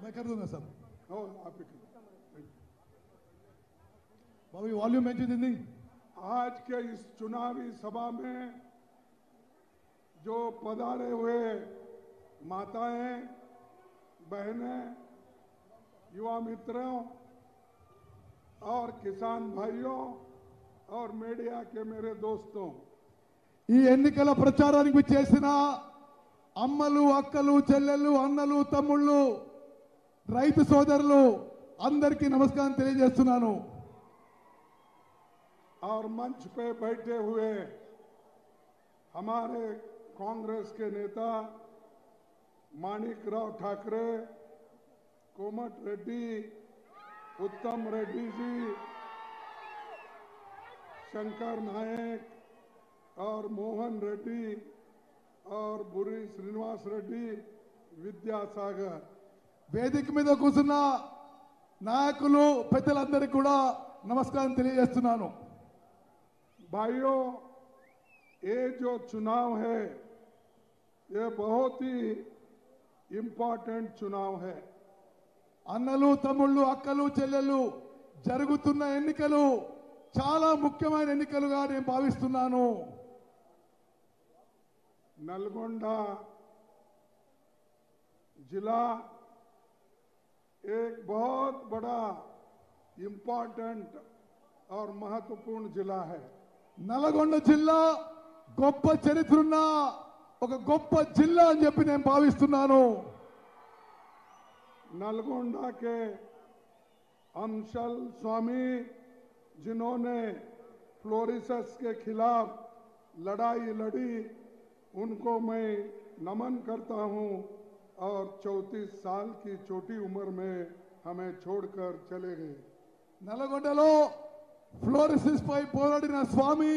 मैं कर दूंगा सर. आप बाबू वॉल्यूम मेंशन आज के इस चुनावी सभा में जो पधारे हुए माताएं, बहनें, युवा मित्रों और किसान भाइयों और मीडिया के मेरे दोस्तों, ఈ ఎన్నికల ప్రచారానికి చేసిన అమ్మలు, అక్కలు, చెల్లెళ్ళు, అన్నలు, తమ్ముళ్ళు, రైతు సోదరులు అందరికీ నమస్కారం తెలియజేస్తున్నాను. और मंच पे बैठे हुए हमारे कांग्रेस के नेता माणिकराव ठाकरे, कोमट रेड्डी, उत्तम रेड्डी जी, शंकर नायक और मोहन रेड्डी और बुरी श्रीनिवास रेड्डी, विद्यासागर, వేదిక మీద కూర్చున్న నాయకులు, పెద్దలందరికీ కూడా నమస్కారం తెలియజేస్తున్నాను. भाइयों, ये जो चुनाव है ये बहुत ही इम्पोर्टेंट चुनाव है. అన్నలు, తమ్ముళ్ళు, అక్కలు, చెల్లెళ్ళు, జరుగుతున్న ఎన్నికలు చాలా ముఖ్యమైన ఎన్నికలుగా నేను భావిస్తున్నాను. नलगोंडा जिला एक बहुत बड़ा इम्पोर्टेंट और महत्वपूर्ण जिला है. నల్గొండ జిల్లా గొప్ప చరిత్ర ఉన్న ఒక గొప్ప జిల్లా అని చెప్పి నేను భావిస్తున్నాను. नलगोंडा के अंशल स्वामी जिन्होंने फ्लोरिसस के खिलाफ लड़ाई लड़ी, उनको मैं नमन करता हूं और 34 साल की छोटी उम्र में हमें छोड़कर चले गए. నల్గొండలో ఫ్లోరిసిస్ పై పోరాడిన స్వామి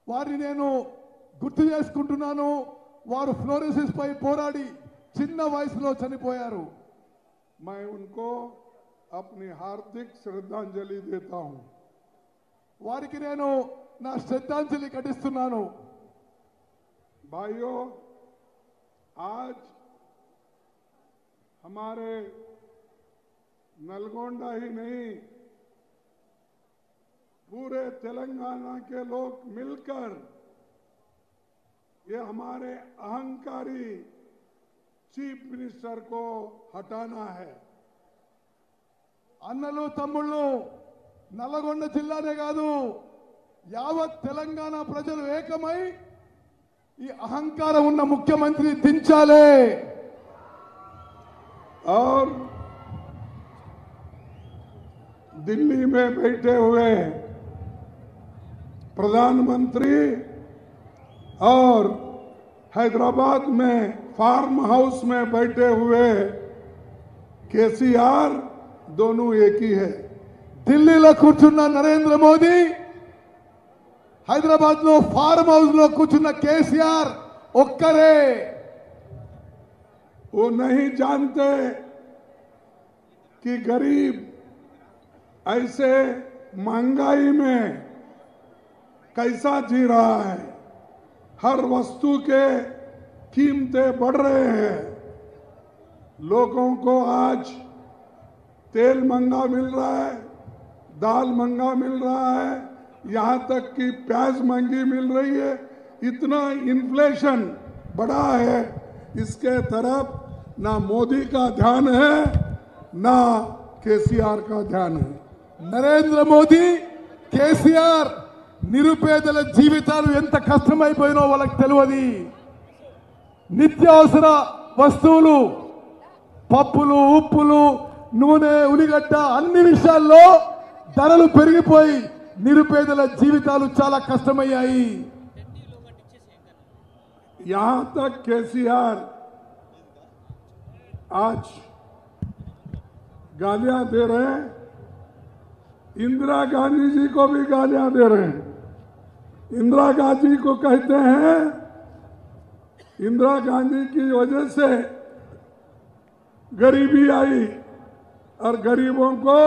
వారిని నేను గుర్తు చేసుకుంటున్నాను. వారు ఫ్లోరిసిస్ పై పోరాడి చిన్న వయసులో చనిపోయారు. मैं उनको अपनी हार्दिक श्रद्धांजलि देता हूं. వారికి నేను నా శ్రద్ధాంజలి ఘటిస్తున్నాను. भाइयों, आज हमारे नलगोंडा ही नहीं, पूरे तेलंगाना के लोग मिलकर ये हमारे अहंकारी चीफ मिनिस्टर को हटाना है. అన్నలు, తమ్ముళ్ళు, నల్లగొండ జిల్లానే కాదు యావత్ తెలంగాణ ప్రజలు ఏకమై ఈ అహంకారం ఉన్న ముఖ్యమంత్రి దించాలి. और दिल्ली में बैठे हुए प्रधानमंत्री और हैदराबाद में फार्म हाउस में बैठे हुए केसीआर दोनों एक ही है. ఢిల్లీలో కూర్చున్న నరేంద్ర మోదీ, హైదరాబాద్ లో ఫార్మ్ హౌస్ లో కూర్చున్న కేసీఆర్ ఒక్కరే. वो नहीं जानते कि गरीब ऐसे महंगाई में कैसा जी रहा है. हर वस्तु के कीमतें बढ़ रहे हैं. लोगों को आज तेल महंगा मिल रहा है, दाल महंगा मिल रहा है, यहां तक कि प्याज महंगी मिल रही है. इतना इन्फ्लेशन बढ़ा है, इसके तरफ ना मोदी का ध्यान है ना केसीआर का ध्यान है. నరేంద్ర మోదీ, కేసీఆర్ నిరుపేదల జీవితాలు ఎంత కష్టమైపోయినో వాళ్ళకి తెలియదు. నిత్యావసర వస్తువులు, పప్పులు, ఉప్పులు, నూనె, ఉల్లిగడ్డ అన్ని విషయాల్లో ధరలు పెరిగిపోయి నిరుపేదల జీవితాలు చాలా కష్టమయ్యాయి. यहां तक केसीआर आज गालियां दे रहे हैं, इंदिरा गांधी जी को भी गालियां दे रहे हैं. इंदिरा गांधी को कहते हैं इंदिरा गांधी की वजह से गरीबी आई और गरीबों को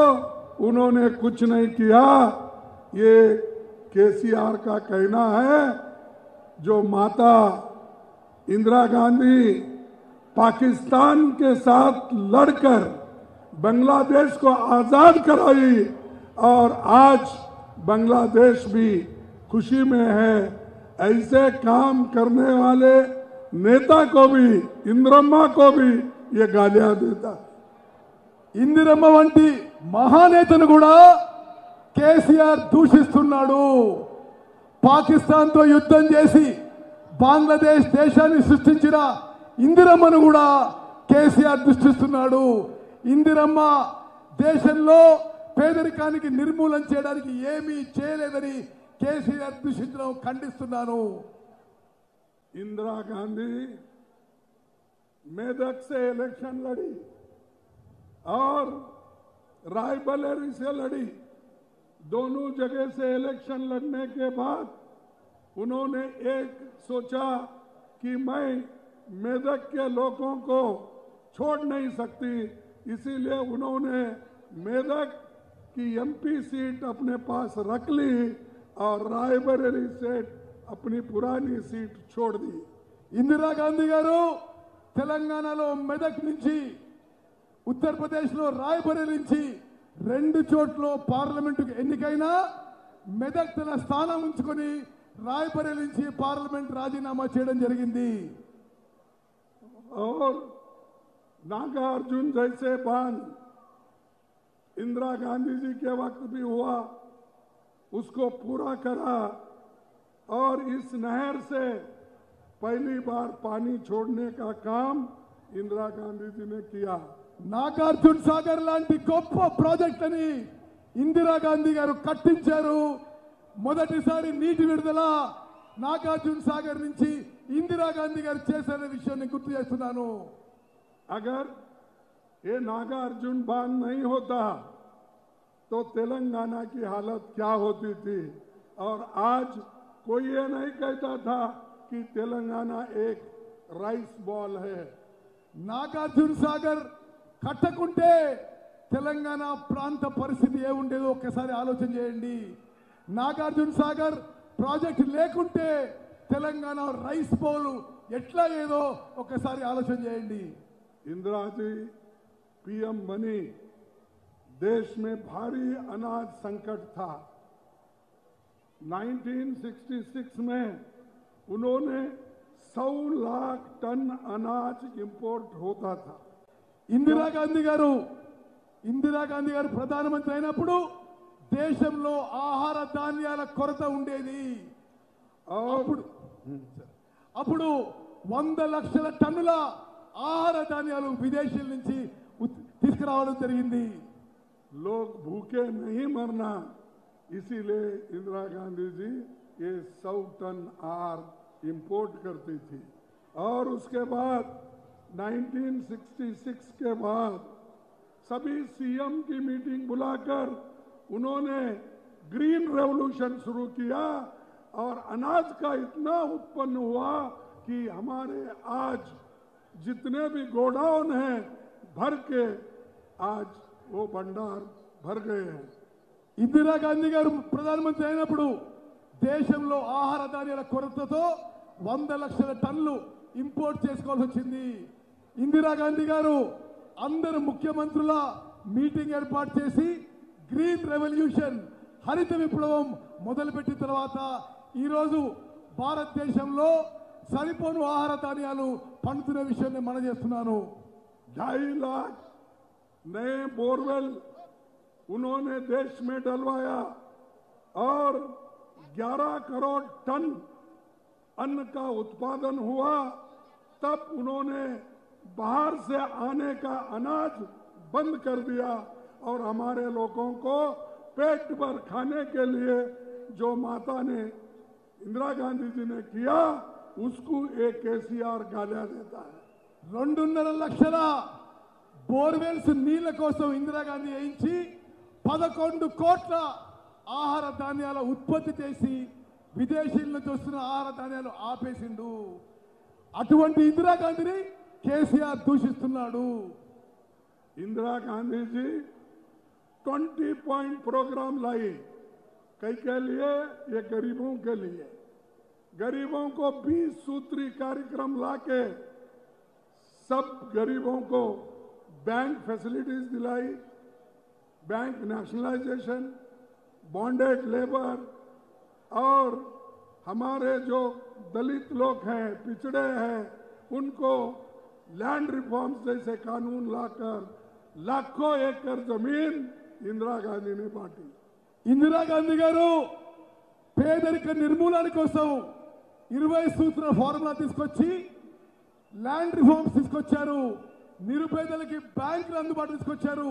उन्होंने कुछ नहीं किया. ये केसीआर का कहना है. जो माता इंदिरा गांधी पाकिस्तान के साथ लड़कर बांग्लादेश को आजाद कराई और आज बांग्लादेश भी खुशी में है। ऐसे काम करने वाले नेता को भी, इंदिरम्मा को भी ये गालियां देता। ఇందిరమ్మ వంటి మహానేతను కూడా కేసీఆర్ దూషిస్తున్నాడు. పాకిస్తాన్తో యుద్ధం చేసి బంగ్లాదేశ్ దేశాన్ని సృష్టించిన ఇందిరమ్మను కూడా కేసీఆర్ దూషిస్తున్నాడు. ఇందిరమ్మ దేశంలో పేదరికానికి నిర్మూలన చేయడానికి ఏమీ చేయలేదని కేసీఆర్ దూషించడం ఖండిస్తున్నాను. इंदिरा गांधी मेदक से इलेक्शन लड़ी और रायबरेली से लड़ी। दोनों जगह से इलेक्शन लड़ने के बाद उन्होंने एक सोचा कि मैं मेदक के लोगों को छोड़ नहीं सकती, इसीलिए उन्होंने मेदक की एमपी सीट अपने पास रख ली और रायबरेली से अपनी पुरानी सीट छोड़ दी। ఇందిరా గాంధీ గారు తెలంగాణలో మెదక్ నుంచి, ఉత్తరప్రదేశ్లో రాయ్బరేలీ నుంచి రెండు చోట్ల పార్లమెంటుకు ఎన్నికైనా మెదక్ తన స్థానం ఉంచుకొని రాయ్బరేలీ నుంచి పార్లమెంట్ రాజీనామా చేయడం జరిగింది. और नागार्जुन जैसे बांध इंदिरा गांधी जी के वक्त भी हुआ, उसको पूरा करा और इस नहर से पहली बार पानी छोड़ने का काम इंदिरा गांधी जी ने किया। నాగార్జున సాగర్ లాంటి గొప్ప ప్రాజెక్టుని ఇందిరాగాంధీ గారు కట్టించారు. మొదటిసారి నీటి విడుదల నాగార్జున సాగర్ నుంచి ఇందిరాగాంధీ గారు చేసిన విషయాన్ని గుర్తు చేస్తున్నాను. अगर ये नागार्जुन बांध नहीं होता तो तेलंगाना की हालत क्या होती थी। और आज कोई ये नहीं कहता था कि तेलंगाना एक राइस बॉल है। నాగార్జున సాగర్ కట్టకుంటే తెలంగాణ ప్రాంత పరిస్థితి ఏముండేదో ఒక్కసారి ఆలోచన చేయండి. నాగార్జున సాగర్ ప్రాజెక్ట్ లేకుంటే తెలంగాణ రైస్ బౌల్ ఎట్లా ఏదో ఒక్కసారి ఆలోచన చేయండి. इंदिरा जी पीएम बनी, देश में भारी अनाज संकट था। 1966 में उन्होंने 100 लाख टन अनाज इंपोर्ट होता था। ఇందిరాగాంధీ గారు ప్రధానమంత్రి అయినప్పుడు దేశంలో ఆహార ధాన్యాల కొరత ఉండేది. అప్పుడు 100 లక్షల టన్నుల ఆహార ధాన్యాలు విదేశాల నుంచి తీసుకురావడం జరిగింది. लोग भूखे नहीं मरना, इसीलिए इंदिरा गांधी जी ये 100 टन आहार इंपोर्ट करती थी। और उसके बाद 1966 के बाद सभी सीएम की मीटिंग बुलाकर उन्होंने ग्रीन रेवोल्यूशन शुरू किया और अनाज का इतना उत्पन्न हुआ कि हमारे आज जितने भी गोडाउन हैं भर के आज वो भंडार भर गए हैं। ఇందిరాగాంధీ గారు ప్రధానమంత్రి అయినప్పుడు దేశంలో ఆహార ధాన్యాల కొరతతో 100 లక్షల టన్నులు ఇంపోర్ట్ చేసుకోవాల్సి వచ్చింది. ఇందిరాగాంధీ గారు అందరు ముఖ్యమంత్రుల మీటింగ్ ఏర్పాటు చేసి గ్రీన్ రెవల్యూషన్, హరిత విప్లవం మొదలుపెట్టిన తర్వాత ఈరోజు భారతదేశంలో సరిపోను ఆహార ధాన్యాలు పండుతున్న విషయాన్ని మనం చేస్తున్నాను. 2.5 लाख नए बोरवेल उन्होंने देश में डलवाया और 11 करोड़ टन अन्न का उत्पादन हुआ। तब उन्होंने बाहर से आने का अनाज बंद कर दिया और हमारे लोगों को पेट भर खाने के लिए जो माता ने, इंदिरा गांधी जी ने किया, उसको एक केसीआर गालियां देता है। 2.5 లక్షల బోర్వెల్స్ నీళ్ల కోసం ఇందిరాగాంధీ వేయించి 11 కోట్ల ఆహార ధాన్యాల ఉత్పత్తి చేసి విదేశీయుల నుంచి వస్తున్న ఆహార ధాన్యాలు ఆపేసిండు. అటువంటి ఇందిరాగాంధీని కేసీఆర్ దూషిస్తున్నాడు. इंदिरा गांधी जी 20 पॉइंट प्रोग्राम लाई, कई के लिए, ये गरीबों के लिए। गरीबों को 20 सूत्री कार्यक्रम लाके सब गरीबों को बैंक फैसिलिटीज दिलाई, बैंक नेशनलाइजेशन, बॉन्डेड लेबर, और हमारे जो दलित लोग हैं, पिछड़े हैं, उनको लैंड रिफॉर्म्स जैसे कानून लाकर लाखों एकड़ जमीन इंदिरा गांधी ने बांटी। ఇందిరాగాంధీ గారు పేదరిక నిర్మూలన కోసం 20 సూత్రాల ఫార్ములా తీసుకొచ్చి ల్యాండ్ రిఫార్మ్స్ తీసుకొచ్చారు, నిరుపేదలకి బ్యాంకులు అందుబాటు తీసుకొచ్చారు,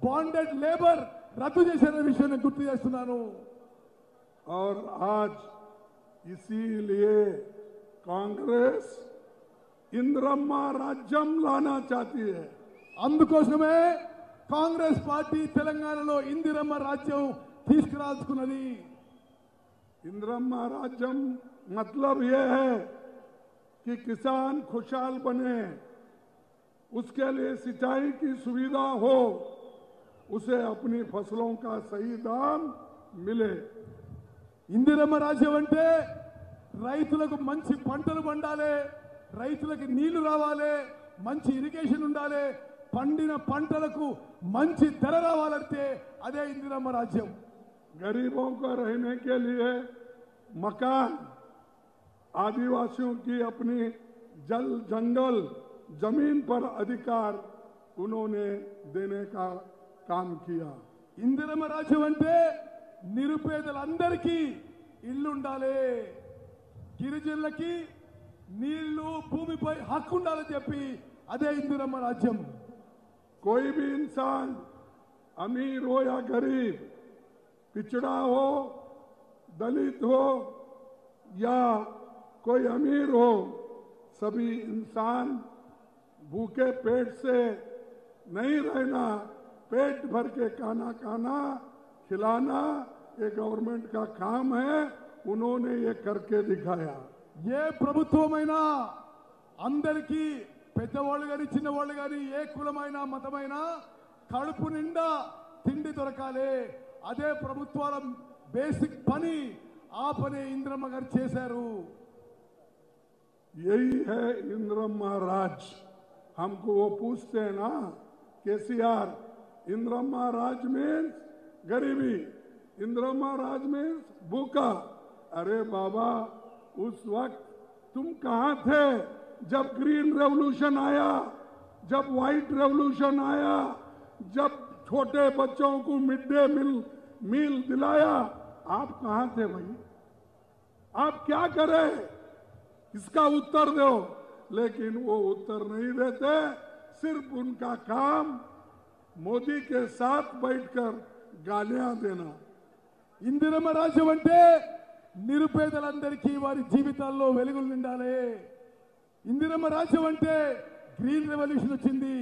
బాండెడ్ లేబర్ రద్దు చేశారనే విషయాన్ని గుర్తు చేస్తున్నాను। और आज इसीलिए कांग्रेस इंदिरम्मा राज्यम लाना चाहती है। అందుకోసమే కాంగ్రెస్ పార్టీ తెలంగాణలో ఇందిరమ్మ రాజ్యం తీసుకురాల్చుకున్నది। इंदिरम्मा राज्यम मतलब ये है कि किसान खुशहाल बने, उसके लिए सिंचाई की सुविधा हो, उसे अपनी फसलों का सही दाम मिले। ఇందిరమ్మ రాజ్యం అంటే రైతులకు మంచి పంటలు పండాలి, రైతులకు నీళ్లు రావాలి, మంచి ఇరిగేషన్ ఉండాలి, పండిన పంటలకు మంచి ధర రావాలంటే అదే ఇందిరమ్మ రాజ్యం। गरीबों को रहने के लिए मकान, आदिवासियों की अपनी जल जंगल जमीन पर अधिकार उन्होंने देने का काम किया। ఇందిరమ్మ రాజ్యం అంటే నిరుపేదలందరికీ ఇల్లు ఉండాలి, గిరిజనులకి నీళ్లు భూమిపై హక్కు ఉండాలని చెప్పి అదే ఇందిరమ్మ రాజ్యం। कोई भी इंसान अमीर हो या गरीब, पिछड़ा हो, दलित हो या कोई अमीर हो, सभी इंसान भूखे पेट से नहीं रहना, पेट भर के खाना खाना, खिलाना ये गवर्नमेंट का काम है। उन्होंने ये करके दिखाया। ఏ ప్రభుత్వమైనా అందరికీ పెద్దవాళ్ళు కానీ చిన్నవాళ్ళు కానీ ఏ కులమైనా మతమైనా కడుపు నిండా తిండి దొరకాలి, అదే ప్రభుత్వాల బేసిక్ పని। ఆ పని ఇందిరమ్మ గారు చేశారు। यही है इंदिरम्मा राज। हमको वो पूछते हैं ना, केसीआर, इंदिरम्मा राज मीन्स गरीबी, इंदिरम्मा राज मीन्स भूखा। अरे बाबा, उस वक्त तुम कहां थे जब ग्रीन रेवोल्यूशन आया, जब व्हाइट रेवोल्यूशन आया, जब छोटे बच्चों को मिड डे मील दिलाया? आप कहां थे भाई? आप क्या करे? इसका उत्तर दो। लेकिन वो उत्तर नहीं देते, सिर्फ उनका काम मोदी के साथ बैठकर गालियां देना। ఇందిరమ్మ రాజ్యం అంటే నిరుపేదలందరికీ వారి జీవితాల్లో వెలుగులు నిండాలి। ఇందిరమ్మ రాజ్యం అంటే గ్రీన్ రెవల్యూషన్ వచ్చింది,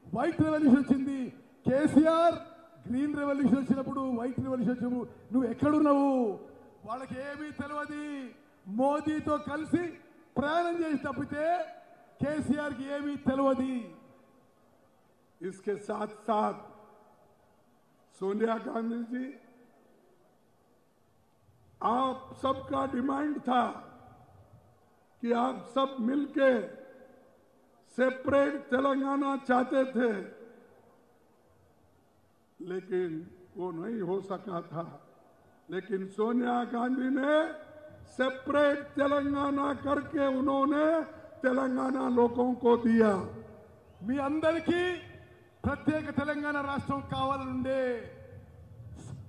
వైట్ రెవల్యూషన్ వచ్చింది। కేసీఆర్ గ్రీన్ రెవల్యూషన్ వచ్చినప్పుడు, వైట్ రెవల్యూషన్ వచ్చినప్పుడు నువ్వు ఎక్కడున్నావు? వాళ్ళకి ఏమీ తెలియదు, మోదీతో కలిసి ప్రయాణం చేసి తప్పితే కేసీఆర్కి ఏమీ తెలియదు। इसके साथ साथ सोनिया गांधी जी, आप सबका डिमांड था कि आप सब मिलके सेपरेट तेलंगाना चाहते थे, लेकिन वो नहीं हो सका था। लेकिन सोनिया गांधी ने सेपरेट तेलंगाना करके उन्होंने तेलंगाना लोगों को दिया। మీ అందరికీ ప్రత్యేక తెలంగాణ రాష్ట్రం కావాలనుండే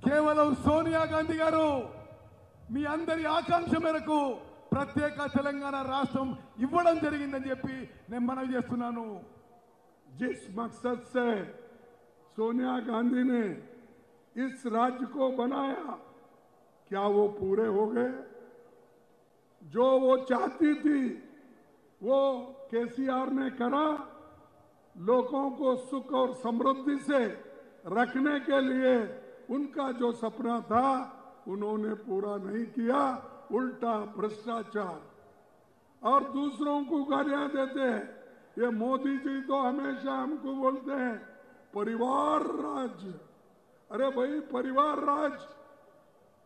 కేవలం సోనియా గాంధీ గారు మీ అందరి ఆకాంక్ష మేరకు ప్రత్యేక తెలంగాణ రాష్ట్రం ఇవ్వడం జరిగిందని చెప్పి నేను మనవి చేస్తున్నాను। जिस मकसद से सोनिया गांधी ने इस राज्य को बनाया, क्या वो पूरे हो गए? जो वो चाहती थी वो केसीआर ने करा। लोगों को सुख और समृद्धि से रखने के लिए उनका जो सपना था उन्होंने पूरा नहीं किया, उल्टा भ्रष्टाचार और दूसरों को गालियां देते हैं। ये मोदी जी तो हमेशा हमको बोलते हैं परिवार राज। अरे भाई, परिवार राज,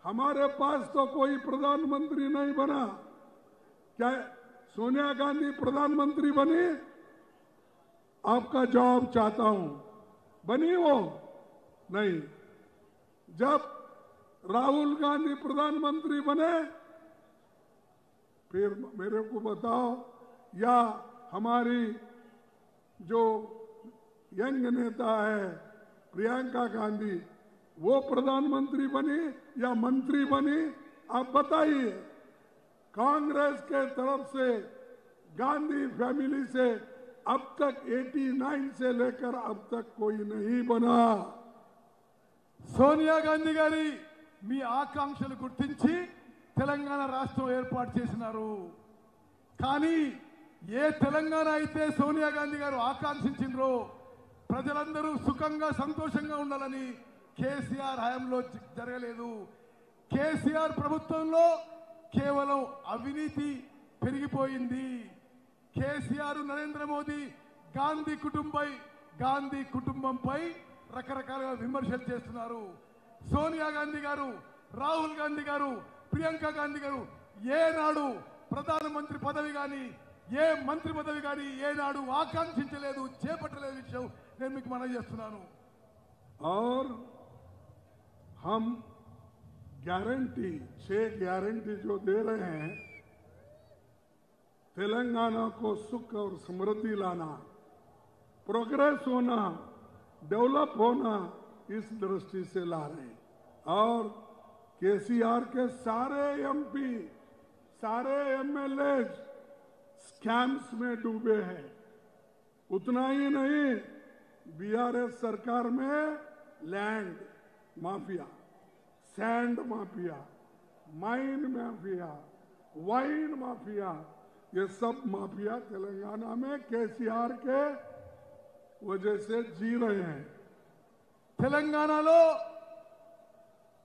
हमारे पास तो कोई प्रधानमंत्री नहीं बना। क्या सोनिया गांधी प्रधानमंत्री बनी? आपका जवाब चाहता हूं, बनी वो? नहीं। जब राहुल गांधी प्रधानमंत्री बने, फिर मेरे को बताओ, या हमारी जो यंग नेता है प्रियंका गांधी, वो प्रधानमंत्री बनी या मंत्री बनी? आप बताइए। कांग्रेस के तरफ से, गांधी फैमिली से अब तक 89 से लेकर अब तक कोई नहीं बना। సోనియా గాంధీ గారి మీ ఆకాంక్షలు గుర్తించి తెలంగాణ రాష్ట్రం ఏర్పాటు చేసినారు. కానీ ఏ తెలంగాణ అయితే సోనియా గాంధీ గారు ఆకాంక్షించిండ్రో, ప్రజలందరూ సుఖంగా సంతోషంగా ఉండాలని కేసీఆర్ హయాంలో జరగలేదు. కేసీఆర్ ప్రభుత్వంలో కేవలం అవినీతి పెరిగిపోయింది. కేసీఆర్, నరేంద్ర మోదీ గాంధీ కుటుంబంపై రకరకాలుగా విమర్శలు చేస్తున్నారు. సోనియా గాంధీ గారు, రాహుల్ గాంధీ గారు, ప్రియాంక గాంధీ గారు ఏనాడు ప్రధానమంత్రి పదవి కానీ ఏ మంత్రి పదవి కానీ ఏనాడు ఆకాంక్షించలేదు, చేపట్టలేదు విషయం నేను మీకు మనవి చేస్తున్నాను. और हम गारंटी 6 गारंटी जो दे रहे हैं, तेलंगाना को सुख और समृद्धि लाना, प्रोग्रेस होना, डेवलप होना, इस दृष्टि से ला रहे हैं। और केसीआर के सारे एमपी, सारे एमएलए स्कैम्स में डूबे हैं। उतना ही नहीं, बीआरएस सरकार में land mafia, sand mafia, mine mafia, wine mafia, ये सब माफिया तेलंगाना में केसीआर के वजह से जी रहे हैं। తెలంగాణలో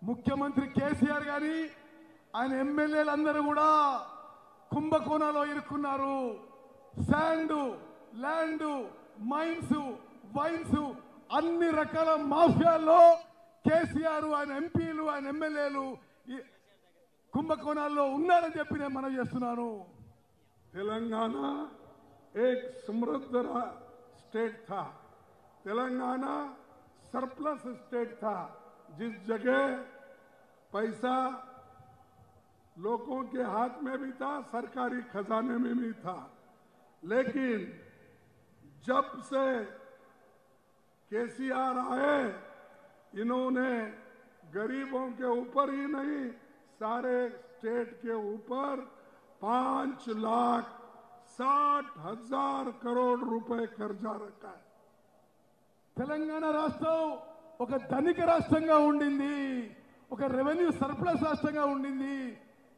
ముఖ్యమంత్రి కేసీఆర్ గారి ఆయన ఎమ్మెల్యేలందరూ కూడా కుంభకోణాల్లో ఇరుక్కున్నారు. శాండ్, ల్యాండ్, మైన్స్, వైన్స్, అన్ని రకాల మాఫియాల్లో కేసీఆర్, ఆయన ఎంపీలు, ఆయన ఎమ్మెల్యేలు కుంభకోణాల్లో ఉన్నారని చెప్పి నేను మనవి చేస్తున్నాను. तेलंगाना एक समृद्ध स्टेट था, तेलंगाना सरप्लस स्टेट था, जिस जगह पैसा लोगों के हाथ में भी था, सरकारी खजाने में भी था। लेकिन जब से केसीआर आए, इन्होंने गरीबों के ऊपर ही नहीं, सारे स्टेट के ऊपर 5,60,000 करोड़ रुपए कर्जा रखा है। తెలంగాణ రాష్ట్రం ఒక ధనిక రాష్ట్రంగా ఉండింది, ఒక రెవెన్యూ సర్ప్లస్ రాష్ట్రంగా ఉండింది.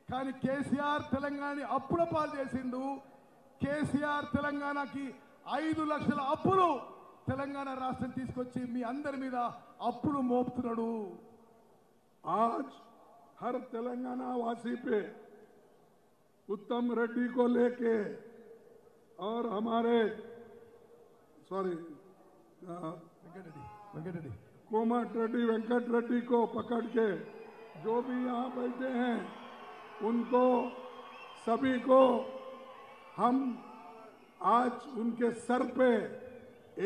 కానీ కేసీఆర్ తెలంగాణ అప్పుల పాలు చేసిండు. కేసీఆర్ తెలంగాణకి 5 లక్షల అప్పులు తెలంగాణ రాష్ట్రం తీసుకొచ్చి మీ అందరి మీద అప్పులు మోపుతున్నాడు. आज हर तेलंगाना वासी पे उत्तम रेड्डी को लेके और हमारे వెంకటరెడ్డి कोमट रेड्डी, वेंकट रेड्डी को पकड़ के जो भी यहाँ बैठे हैं, उनको सभी को हम आज उनके सर पे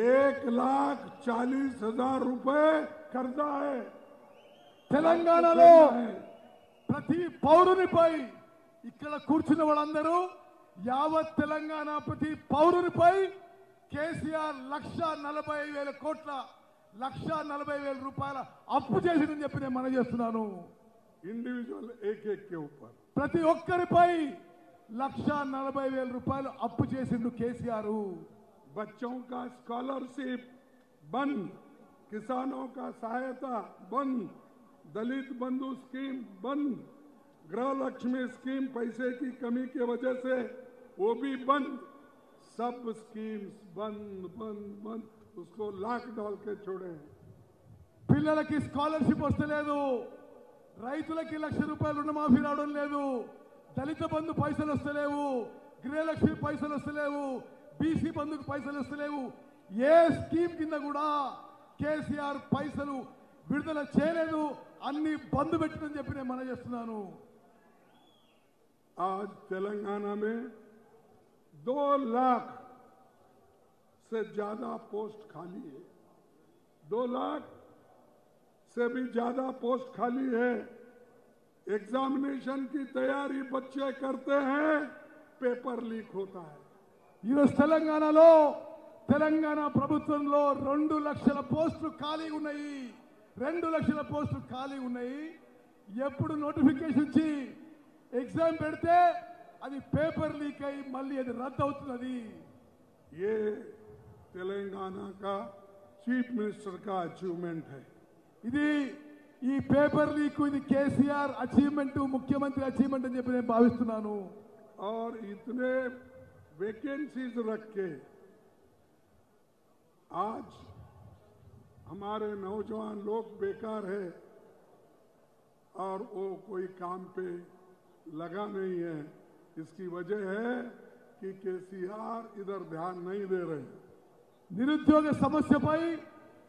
1,40,000 रुपए कर्जा है। తెలంగాణలో ప్రతి పౌరునిపై, ఇక్కడ కూర్చున్న వాళ్ళందరూ యావత్ తెలంగాణ ప్రతి పౌరునిపై కేసీఆర్ 1,40,000 కోట్ల, 1,40,000 రూపాయల అప్పు చేసిందని చెప్పి నేను మనవి చేస్తున్నాను. इंडिविजुअल एक एक के ऊपर ప్రతి ఒక్కరిపై 1,40,000 రూపాయలు అప్పు చేసిండు కేసీఆర్. बच्चों का स्कॉलरशिप बंद, किसानों का सहायता बंद, दलित बंधु स्कीम बंद, गृह लक्ष्मी स्कीम पैसे की कमी की वजह से वो भी बंद, सब स्कीम्स बंद बंद बंद, उसको लाख डाल के छोड़े। పిల్లలకి స్కాలర్షిప్ వస్తలేదు, రైతులకి 1,00,000 రూపాయలు రుణమాఫీ రావడం లేదు, దళిత బంధు పైసలు వస్తలేవు, గృహలక్ష్మి పైసలు వస్తలేవు, బీసీ బంధుకు పైసలు వస్తలేవు. ఏ స్కీమ్ కింద కూడా కేసీఆర్ పైసలు విడుదల చేయలేదు, అన్ని బంద్ పెట్టిందని చెప్పి నేను మనవి చేస్తున్నాను. आज तेलंगाना में 2 लाख से ज्यादा पोस्ट खाली है, 2 लाख से भी ज्यादा पोस्ट खाली है। एग्जामिनेशन की तैयारी बच्चे करते हैं, पेपर लीक होता है। ఈరోజు తెలంగాణలో తెలంగాణ ప్రభుత్వంలో 2 లక్షల పోస్టులు ఖాళీ ఉన్నాయి. 2 లక్షల పోస్టులు ఖాళీ ఉన్నాయి. ఎప్పుడు నోటిఫికేషన్ ఇచ్చి ఎగ్జామ్ పెడితే అది పేపర్ లీక్ అయి మళ్ళీ అది రద్దు అవుతున్నది. ये तेलंगाना का चीफ मिनिस्टर का अचीवमेंट है। ఇది ఈ పేపర్ లీక్ ఇది కేసీఆర్ అచీవ్మెంట్, ముఖ్యమంత్రి అచీవ్మెంట్ అని చెప్పి నేను భావిస్తున్నాను. और इतने वैकेंसीज रख के आज हमारे नौजवान लोग बेकार है और वो कोई काम पे लगा नहीं है। इसकी वजह है कि केसीआर इधर ध्यान नहीं दे रहे। నిరుద్యోగ సమస్యపై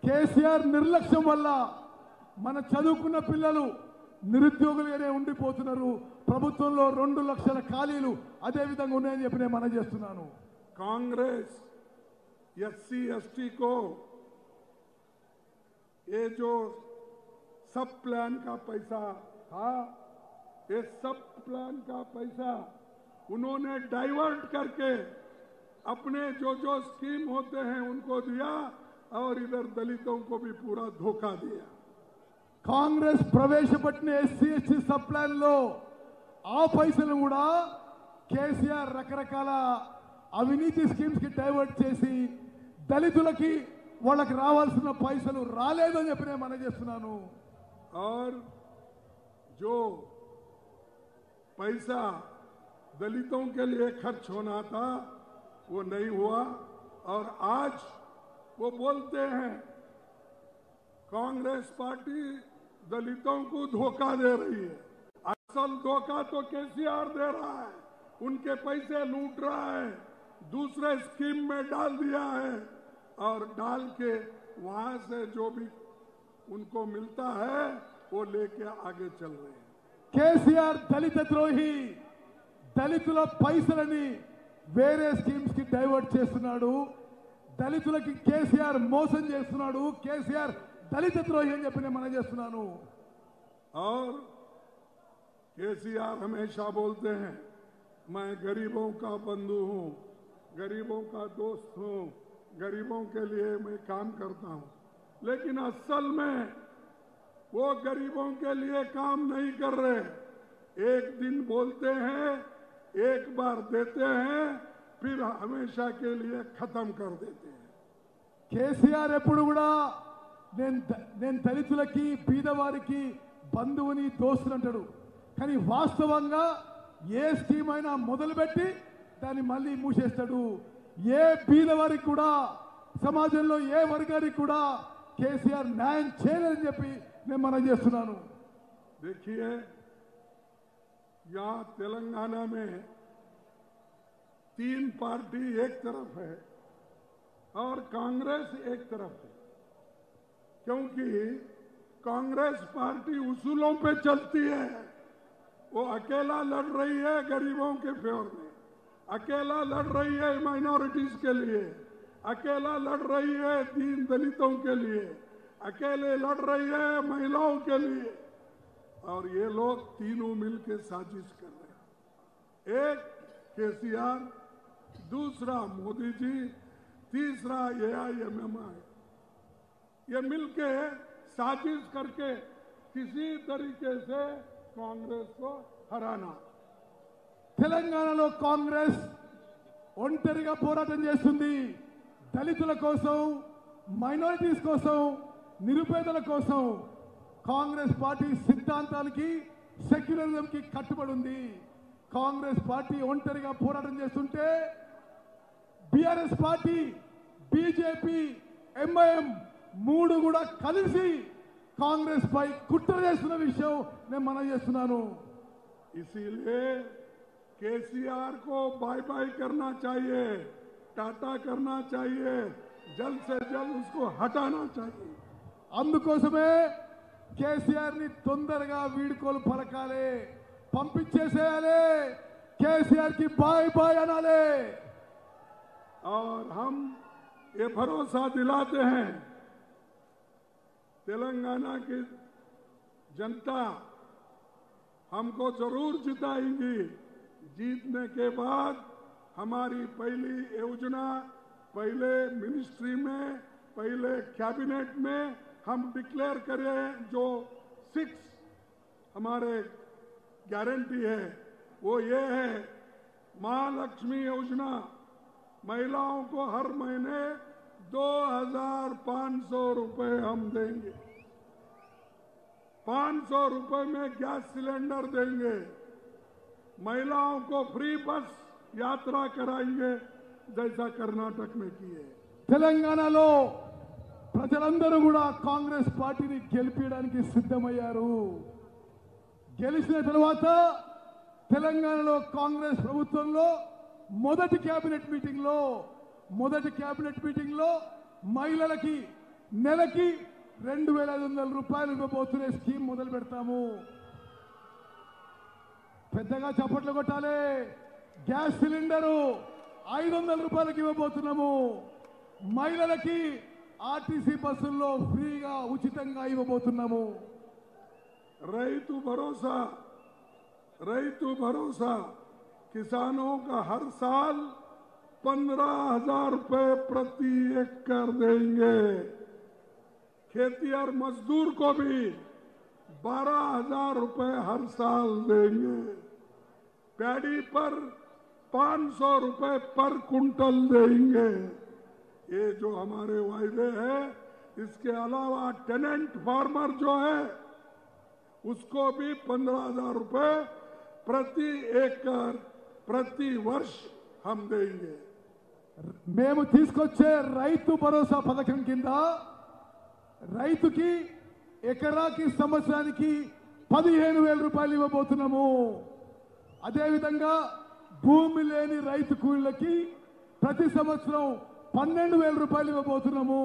కేసీఆర్ నిర్లక్ష్యం వల్ల మన చదువుకున్న పిల్లలు నిరుద్యోగులుగానే ఉండిపోతున్నారు. ప్రభుత్వంలో 2 లక్షల ఖాళీలు అదే విధంగా ఉన్నాయని చెప్పి నేను మనవి చేస్తున్నాను. कांग्रेस एससी एसटी को ये जो सब प्लान का पैसा था, ये सब प्लान का पैसा उन्होंने डाइवर्ट करके अपने जो स्कीम होते हैं उनको दिया और इधर दलितों को भी पूरा धोखा दिया। కాంగ్రెస్ ప్రవేశపెట్టిన ఎస్సీ ఎస్టీ సబ్ ప్లాన్ లో ఆ పైసలు కూడా కేసీఆర్ రకరకాల అవినీతి స్కీమ్స్ కి డైవర్ట్ చేసి దళితులకి వాళ్ళకి రావాల్సిన పైసలు రాలేదని చెప్పి నేను మనవి చేస్తున్నాను. और जो पैसा दलितों के लिए खर्च होना था वो नहीं हुआ। और आज वो बोलते हैं कांग्रेस पार्टी दलितों को धोखा दे रही है। असल धोखा तो केसीआर दे रहा है, उनके पैसे लूट रहा है, दूसरे स्कीम में डाल दिया है और डाल के वहां से जो भी उनको मिलता है वो लेके आगे चल रहे हैं। కేసీఆర్ దళిత ద్రోహి, దళితుల పైసలని వేరే స్కీమ్స్ కి డైవర్ట్ చేస్తున్నాడు. దళితులకి కేసీఆర్ మోసం చేస్తున్నాడు. కేసీఆర్ దళిత ద్రోహి అని చెప్పి నేను మనవి చేస్తున్నాను. और केसीआर हमेशा बोलते हैं मैं गरीबों का बंधु हूं, गरीबों का दोस्त हूं, गरीबों के लिए मैं काम करता हूं। लेकिन असल में वो गरीबों के लिए काम नहीं कर रहे। एक दिन बोलते हैं, एक बार देते हैं, फिर हमेशा के लिए खत्म कर देते हैं। కేసీఆర్ ఎప్పుడు కూడా నేను దళితులకి బీదవారికి బంధువుని దోస్తుని అంటాడు. కానీ వాస్తవంగా ఏ స్కీమ్ అయినా మొదలుపెట్టి దాన్ని మళ్ళీ మూసేస్తాడు. ఏ బీదవారికి కూడా సమాజంలో ఏ వర్గానికి కూడా కేసీఆర్ న్యాయం చేయలేదని చెప్పి నేను మనవి చేస్తున్నాను. देखिए यहाँ तेलंगाना में 3 पार्टी एक तरफ है और कांग्रेस एक तरफ है, क्योंकि कांग्रेस पार्टी उसूलों पे चलती है। वो अकेला लड़ रही है गरीबों के फेवर में, अकेला लड़ रही है माइनॉरिटीज के लिए, अकेला लड़ रही है दीन दलितों के लिए, अकेले लड़ रही है महिलाओं के लिए। और ये लोग तीनों मिलकर साजिश कर रहे हैं। एक केसीआर, दूसरा मोदी जी, तीसरा एआईएमएमआई, ये मिलके साजिश करके किसी तरीके से कांग्रेस को हराना। తెలంగాణలో కాంగ్రెస్ ఒంటరిగా పోరాటం చేస్తుంది. దళితుల కోసం, మైనారిటీస్ కోసం, నిరుపేదల కోసం కాంగ్రెస్ పార్టీ సిద్ధాంతానికి, సెక్యులరిజంకి కట్టుబడి ఉంది. కాంగ్రెస్ పార్టీ ఒంటరిగా పోరాటం చేస్తుంటే బీఆర్ఎస్ పార్టీ, బీజేపీ, ఎంఐఎం 3 కూడా కలిసి కాంగ్రెస్ పై కుట్ర చేస్తున్న విషయం నేను మనవి చేస్తున్నాను. इसीलिए केसीआर को बाय बाय करना चाहिए, टाटा करना चाहिए, जल्द से जल्द उसको हटाना चाहिए। అందుకోసమే కేసీఆర్ ని తొందరగా వీడుకోలు పలకాలి, పంపించేసేయాలి, కేసీఆర్ కి బాయ్ బాయ్ అనాలి. और हम ये भरोसा दिलाते हैं तेलंगाना की जनता हमको जरूर जिताएंगी। जीतने के बाद हमारी पहली योजना पहले मिनिस्ट्री में पहले कैबिनेट में हम डिक्लेयर करें जो 6 हमारे गारंटी है वो ये है, महालक्ष्मी योजना महिलाओं को हर महीने 2,500 रुपए हम देंगे, 500 रुपए में गैस सिलेंडर देंगे, महिलाओं को फ्री बस यात्रा कराएंगे जैसा कर्नाटक में किए। తెలంగాణలో ప్రజలందరూ కూడా కాంగ్రెస్ పార్టీని గెలిపించడానికి సిద్ధమయ్యారు। గెలిచిన తర్వాత తెలంగాణలో కాంగ్రెస్ ప్రభుత్వంలో మొదటి కేబినెట్ మీటింగ్ లో మహిళలకి నెలకి 2,500 రూపాయలు ఇవ్వబోతున్న స్కీమ్ మొదలు పెడతాము। పెద్దగా చప్పట్లు కొట్టాలి। గ్యాస్ సిలిండరు 500 రూపాయలకి ఇవ్వబోతున్నాము। మహిళలకి ఆర్టీసీ బస్సుల్లో ఫ్రీగా ఉచితంగా ఇవ్వబోతున్నాము। రైతు भरोसा किसानों का हर साल 15,000 रुपए प्रति एकड़ देंगे। खेतिहर मजदूर को भी 12,000 रुपए हर साल देंगे। पैडी पर 500 रुपए पर कुंटल देंगे। ये जो हमारे वायदे हैं, इसके अलावा टेनेंट फार्मर जो है उसको भी 15,000 रुपए प्रति एकड़ प्रति वर्ष हम देंगे। మేము తీసుకొచ్చే రైతు భరోసా పథకం కింద రైతుకి ఎకరాకి సంవత్సరానికి 15,000 రూపాయలు ఇవ్వబోతున్నాము। అదేవిధంగా భూమి లేని రైతు కూలీలకి ప్రతి సంవత్సరం 12,000 రూపాయలు ఇవ్వబోతున్నాము।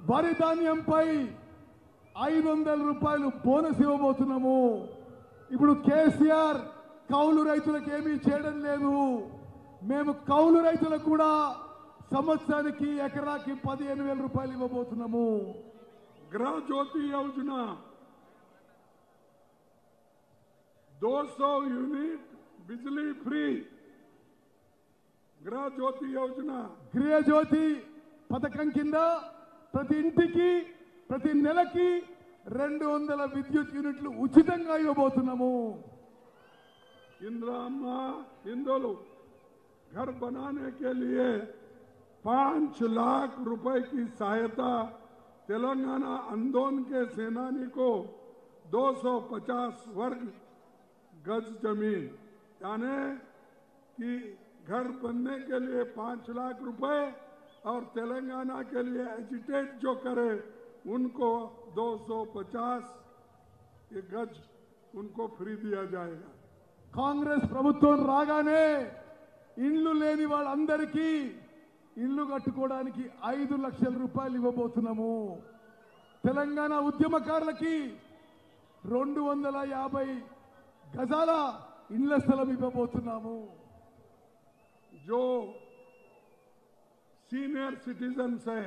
వరి ధాన్యంపై 500 రూపాయలు బోనస్ ఇవ్వబోతున్నాము। ఇప్పుడు కేసీఆర్ కౌలు రైతులకు ఏమీ చేయడం లేదు। మేము కౌలు రైతులకు కూడా సంవత్సరానికి ఎకరాకి 15,000 రూపాయలు ఇవ్వబోతున్నాము। गृह ज्योति योजना 200 यूनिट बिजली फ्री। गृह ज्योति పథకం కింద ప్రతి ఇంటికి ప్రతి నెలకి 200 విద్యుత్ యూనిట్లు ఉచితంగా ఇవ్వబోతున్నాము। इंदोलो घर बनाने के लिए 5 लाख रुपए की सहायता तेलंगाना आंदोलन के सेनानी को 250 वर्ग गज जमीन यानी कि घर बनने के लिए 5 लाख रुपए और तेलंगाना के लिए एजिटेट जो करे उनको 250 ये गज उनको फ्री दिया जाएगा। కాంగ్రెస్ ప్రభుత్వం రాగానే ఇల్లు లేని వాళ్ళందరికీ ఇల్లు కట్టుకోవడానికి 5 లక్షల రూపాయలు ఇవ్వబోతున్నాము। తెలంగాణ ఉద్యమకారులకి 250 గజాల ఇళ్ల స్థలం ఇవ్వబోతున్నాము। जो सीनियर सिटीजन्स है,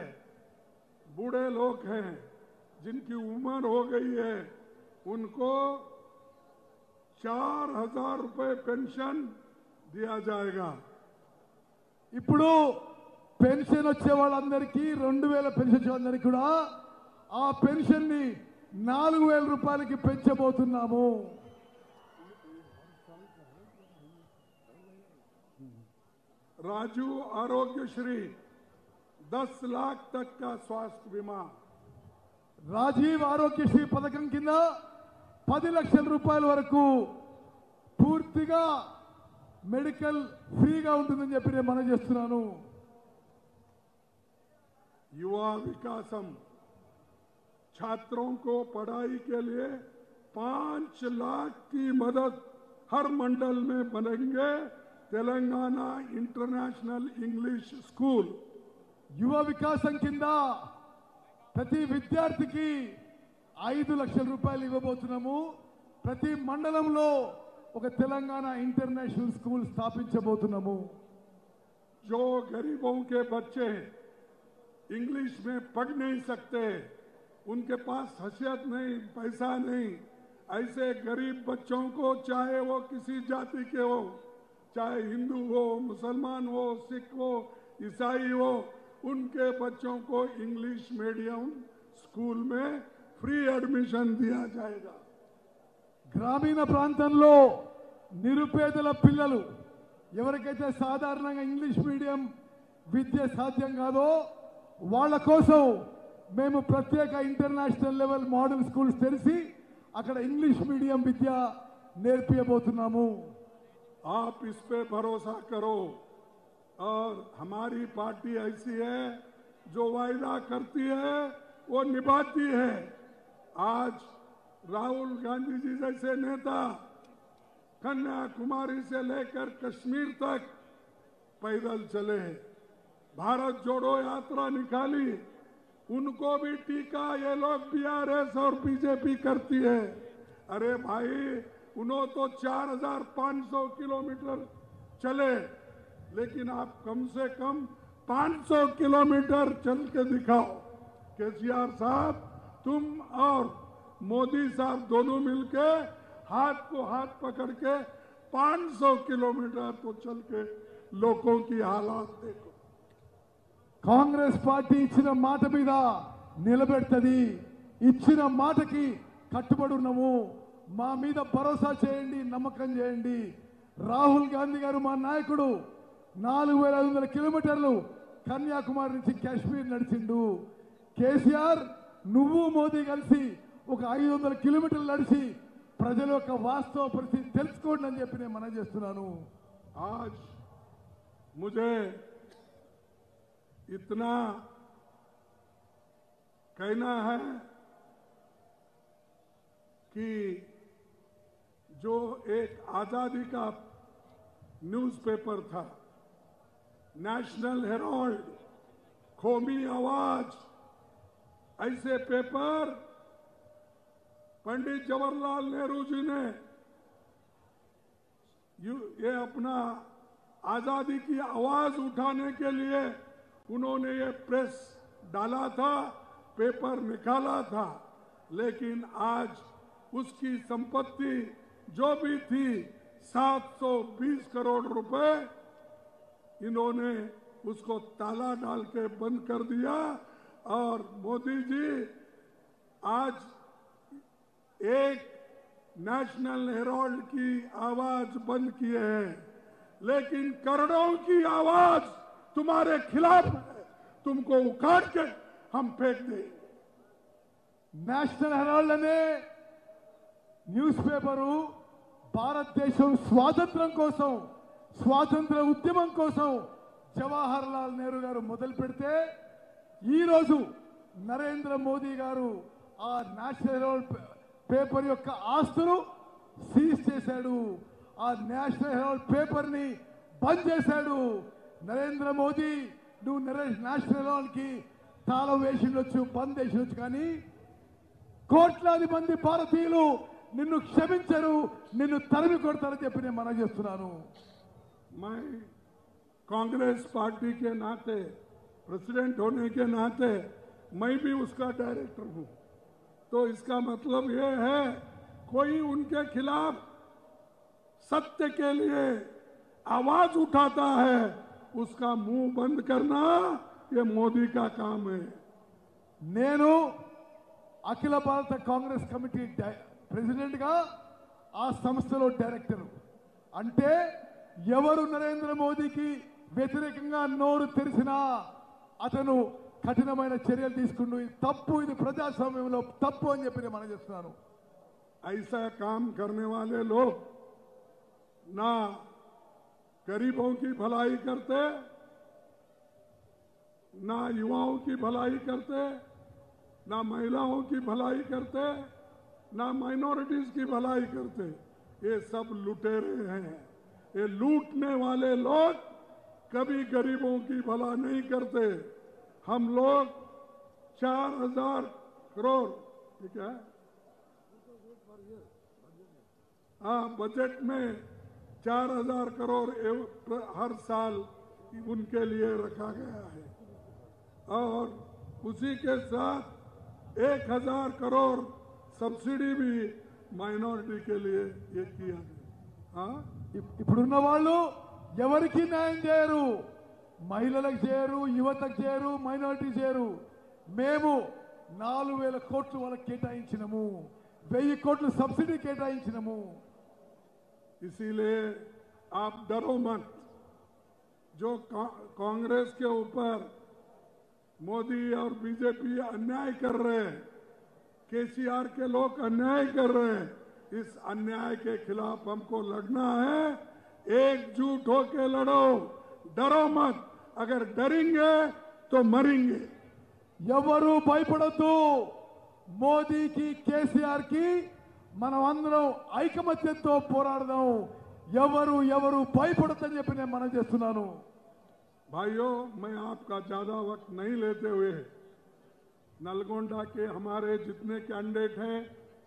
बूढ़े लोग हैं जिनकी उम्र हो गई है, उनको 4,000 रुपए पेंशन दिया जाएगा। ఇప్పుడు పెన్షన్ వచ్చే వాళ్ళందరికీ 2,000 పెన్షన్ వచ్చే వాళ్ళందరికీ కూడా ఆ పెన్షన్ ని 4,000 రూపాయలకి పెంచబోతున్నాము। राजू आरोग्यश्री 10 लाख तक का स्वास्थ्य बीमा। రాజీవ్ ఆరోగ్యశ్రీ పథకం కింద 10 లక్షల రూపాయల వరకు పూర్తిగా మెడికల్ ఫ్రీగా ఉంటుందని చెప్పి నేను మనం చేస్తున్నాను। युवा विकासम छात्रों को पढ़ाई के लिए 5 लाख की मदद हर मंडल में बनेंगे तेलंगाना इंटरनेशनल इंग्लिश स्कूल। యువ వికాసం కింద ప్రతి విద్యార్థికి 5 లక్షల రూపాయలు ఇవ్వబోతున్నాము। ప్రతి మండలంలో ఒక తెలంగాణ ఇంటర్నేషనల్ స్కూల్ స్థాపించబోతున్నాము। जो गरीबों के बच्चे इंग्लिश में पढ़ नहीं सकते, उनके पास हैसियत नहीं, पैसा नहीं, ऐसे गरीब बच्चों को, चाहे वो किसी जाति के हो, चाहे हिंदू हो, मुसलमान हो, सिख हो, ईसाई हो, उनके बच्चों को इंग्लिश मीडियम स्कूल में फ्री एडमिशन दिया जाएगा। గ్రామీణ ప్రాంతంలో నిరుపేదల పిల్లలు ఎవరికైతే సాధారణంగా ఇంగ్లీష్ మీడియం విద్య సాధ్యం కాదో వాళ్ళ కోసం మేము ప్రత్యేక ఇంటర్నేషనల్ లెవెల్ మోడల్ స్కూల్స్ తెరిచి అక్కడ ఇంగ్లీష్ మీడియం విద్య నేర్పించబోతున్నాము। आप इस पे भरोसा करो और हमारी पार्टी ऐसी है जो वायदा करती है वो निभाती है। आज राहुल गांधी जी जैसे नेता कन्याकुमारी से लेकर कश्मीर तक पैदल चले, भारत जोड़ो यात्रा निकाली, उनको भी टीका ये लोग बीआरएस और बीजेपी करती है। अरे भाई, उन्होंने तो 4,500 किलोमीटर चले, लेकिन आप कम से कम 500 किलोमीटर चल के दिखाओ। केसीआर साहब, तुम और मोदी साहब दोनों मिलके हाथ को हाथ पकड़ के 500 किलोमीटर तो चल के लोगों की हालात देखो। కాంగ్రెస్ పార్టీ ఇచ్చిన మాట మీద నిలబెడుతుంది, ఇచ్చిన మాటకి కట్టుబడి ఉన్నాము। మా మీద భరోసా చేయండి, నమ్మకం చేయండి। రాహుల్ గాంధీ గారు మా నాయకుడు 4,500 కిలోమీటర్లు కన్యాకుమారి నుంచి కాశ్మీర్ నడిచిండు। కేసీఆర్ నువ్వు మోదీ కలిసి ఒక 500 కిలోమీటర్లు నడిచి ప్రజల యొక్క వాస్తవ పరిస్థితి తెలుసుకోండి అని చెప్పి నేను మనవి చేస్తున్నాను। आज मुझे इतना कहना है कि जो एक आजादी का न्यूज़पेपर था, नेशनल हेराल्ड, कौमी आवाज, ऐसे पेपर पंडित जवाहरलाल नेहरू जी ने ये अपना आजादी की आवाज उठाने के लिए उन्होंने ये प्रेस डाला था, पेपर निकाला था। लेकिन आज उसकी संपत्ति जो भी थी 720 करोड़ रुपए, इन्होंने उसको ताला डाल के बंद कर दिया। और मोदी जी आज एक नेशनल हेराल्ड की आवाज बंद किए हैं, लेकिन करोड़ों की आवाज तुम्हारे खिलाफ है, तुमको उखाड़ के हम फेंक देंगे। నేషనల్ హెరాల్డ్ అనే న్యూస్ పేపరు భారతదేశం స్వాతంత్రం కోసం, స్వాతంత్ర ఉద్యమం కోసం జవహర్ లాల్ నెహ్రూ గారు మొదలు పెడితే ఈరోజు నరేంద్ర మోదీ గారు ఆ నేషనల్ హెరాల్డ్ పేపర్ యొక్క ఆస్తులు సీజ్ చేశాడు, ఆ నేషనల్ హెరాల్డ్ పేపర్ ని బంద్ చేశాడు। నరేంద్ర మోదీ నువ్వు నేషనల్ హెరాల్డ్ కి తాళం వేసిండొచ్చు, బంద్ చేసిండొచ్చు, కానీ కోట్లాది మంది భారతీయులు నిన్ను క్షమించరు, నిన్ను తరిమి కొడతారని చెప్పి నేను మనవి చేస్తున్నాను। मैं कांग्रेस पार्टी के नाते, प्रेसिडेंट होने के नाते मैं भी उसका डायरेक्टर हूं, तो इसका मतलब ये है कोई उनके खिलाफ सत्य के लिए आवाज उठाता है, उसका मुंह बंद करना ये मोदी का काम है। నేను అఖిల భారత కాంగ్రెస్ కమిటీ ప్రెసిడెంట్ గా ఆ సంస్థలో డైరెక్టర్, అంటే ఎవరు నరేంద్ర మోదీకి వ్యతిరేకంగా నోరు తెరిచినా అతను కఠినమైన చర్యలు తీసుకుంటూ ఇది తప్పు, ఇది ప్రజాస్వామ్యంలో తప్పు అని చెప్పి నేను మనం చేస్తున్నాను। ऐसा काम करने वाले लोग ना गरीबों की भलाई करते, ना युवाओं की भलाई करते, ना महिलाओं की भलाई करते, ना माइनॉरिटीज की भलाई करते। ये सब लुटेरे हैं। ये लूटने वाले लोग कभी गरीबों की भला नहीं करते। हम लोग 4,000 करोड़, ठीक है, हाँ, बजट में 4,000 करोड़ हर साल कि उनके लिए रखा गया है और उसी के साथ 1000 करोड़ सब्सिडी भी माइनॉरिटी के लिए ये किया गया। ఇప్పుడున్న వాళ్ళు ఎవరికి న్యాయం చేయరు, మహిళలకు చేయరు, యువతకు చేయరు, మైనారిటీ చేయరు. మేము 4000 కోట్లు వాళ్ళకి కేటాయించినము, 1000 కోట్లు సబ్సిడీ కేటాయించినము. इसीलिए आप डरो मत। जो कांग्रेस के ऊपर मोदी और बीजेपी अन्याय कर रहे हैं, केसीआर के लोग अन्याय कर रहे हैं, इस अन्याय के खिलाफ हमको लड़ना है। एकजुट होके लड़ो, डरो मत। अगर डरेंगे तो मरेंगे। ఎవరు భయపడద్దు. మోదీకి కేసీఆర్కి మనం అందరం ఐకమత్యంతో పోరాడదాం. ఎవరు భయపడద్దని చెప్పి నేను మనం చేస్తున్నాను. भाइयों, मैं आपका ज्यादा वक्त नहीं लेते हुए नलगोंडा के हमारे जितने कैंडिडेट हैं,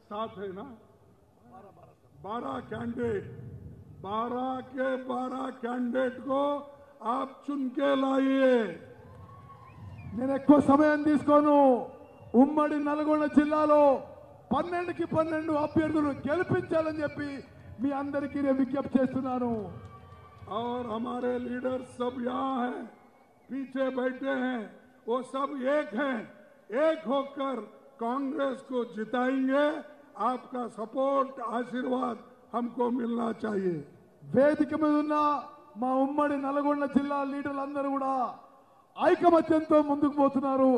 7 है ना, 12 कैंडिडेट, 12 के 12 कैंडिडेट को आप चुन के लाइए। నేను ఎక్కువ సమయం తీసుకోను. ఉమ్మడి నల్గొండ జిల్లాలో 12కి 12 అభ్యర్థులు గెలిపించాలని చెప్పి మీ అందరికీ నేను విజ్ఞప్తి చేస్తున్నాను. और हमारे लीडर सब यहाँ हैं, पीछे बैठे हैं, वो सब एक हैं। एक होकर कांग्रेस को जिताएंगे। आपका सपोर्ट, आशीर्वाद हमको मिलना चाहिए। వేదిక మీద ఉన్న మా ఉమ్మడి నల్గొండ జిల్లా లీడర్లందరూ కూడా ఐకమత్యంతో ముందుకు పోతున్నారు.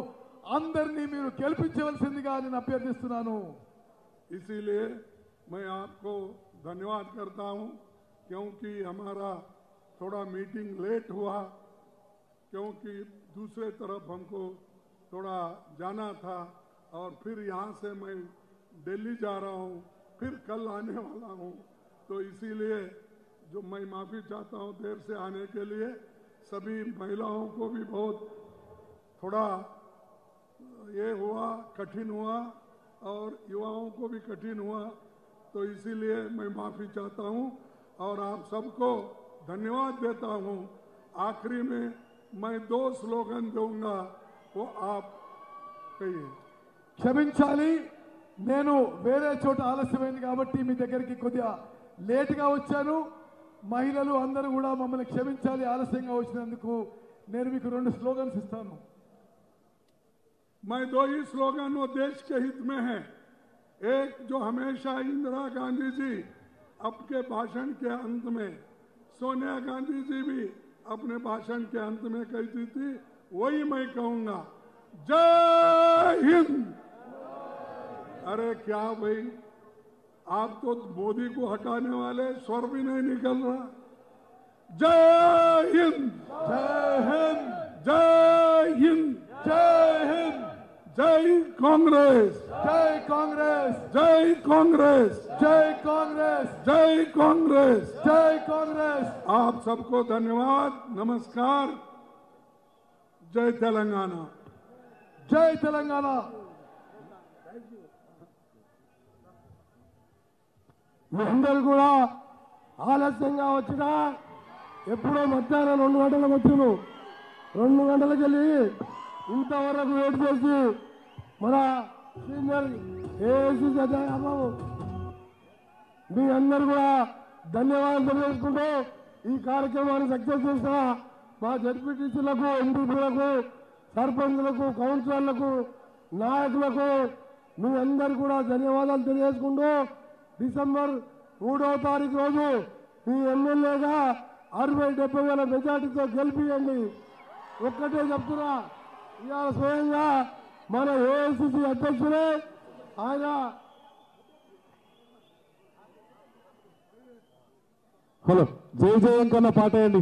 అందరినీ మీరు గెలిపించవలసిందిగా నేను అభ్యర్థిస్తున్నాను. इसीलिए मैं आपको धन्यवाद करता हूं, क्योंकि हमारा थोड़ा मीटिंग लेट हुआ, क्योंकि दूसरे तरफ हमको थोड़ा जाना था और फिर यहाँ से मैं दिल्ली जा रहा हूँ, फिर कल आने वाला हूँ। तो इसीलिए जो मैं माफ़ी चाहता हूँ देर से आने के लिए। सभी महिलाओं को भी बहुत थोड़ा ये हुआ, कठिन हुआ, और युवाओं को भी कठिन हुआ, तो इसीलिए मैं माफ़ी चाहता हूँ और आप सबको धन्यवाद देता हूँ। आखिरी में मैं 2 स्लोगन दूंगा, वो आप कहिए। క్షమించాలి, నేను వేరే చోట ఆలస్యమైంది కాబట్టి మీ దగ్గరికి కొద్దిగా లేట్గా వచ్చాను. మహిళలు అందరూ కూడా మమ్మల్ని క్షమించాలి ఆలస్యంగా వచ్చినందుకు. నేను మీకు 2 స్లోగన్స్ ఇస్తాను. मैं 2 ही स्लोगन वो देश के हित में है। एक जो हमेशा इंदिरा गांधी जी अपने भाषण के अंत में, सोनिया गांधी जी भी अपने भाषण के अंत में कहती थी, वही मैं कहूंगा, जय हिंद। अरे क्या भाई, आप तो मोदी को हटाने वाले, स्वर भी नहीं निकल रहा। जय हिंद, జై హింద్, जय हिंद, జై హింద్, जय कांग्रेस, జై కాంగ్రెస్, जय कांग्रेस, జై కాంగ్రెస్, जय कांग्रेस। జై కాంగ్రెస్. आप सबको धन्यवाद, नमस्कार, जय तेलंगाना। జై తెలంగాణ. అందరూ కూడా ఆలస్యంగా వచ్చినా ఎప్పుడో మధ్యాహ్నం 2 గంటలకు వచ్చాను. 2 గంటలకు వెళ్ళి ఇంతవరకు వెయిట్ చేసి మన సీనియర్ ఏఏసీ బాబు మీ అందరూ కూడా ధన్యవాదాలు తెలియజేసుకుంటూ ఈ కార్యక్రమాన్ని సక్సెస్ చేసిన మా జడ్పీటీసీలకు, ఎంపీపీలకు, సర్పంచ్లకు, కౌన్సిలర్లకు, నాయకులకు మీ అందరూ కూడా ధన్యవాదాలు తెలియజేసుకుంటూ డిసెంబర్ 3వ తారీఖు రోజు మీ ఎమ్మెల్యేగా 60-70 వేల మెజార్టీతో గెలిపియండి. ఒక్కటే చెప్తున్నా, ఇవాళ స్వయంగా మన ఏఐసిసి అధ్యక్షుడే ఆయన హలో జై జయంకన్న పాట వేయండి.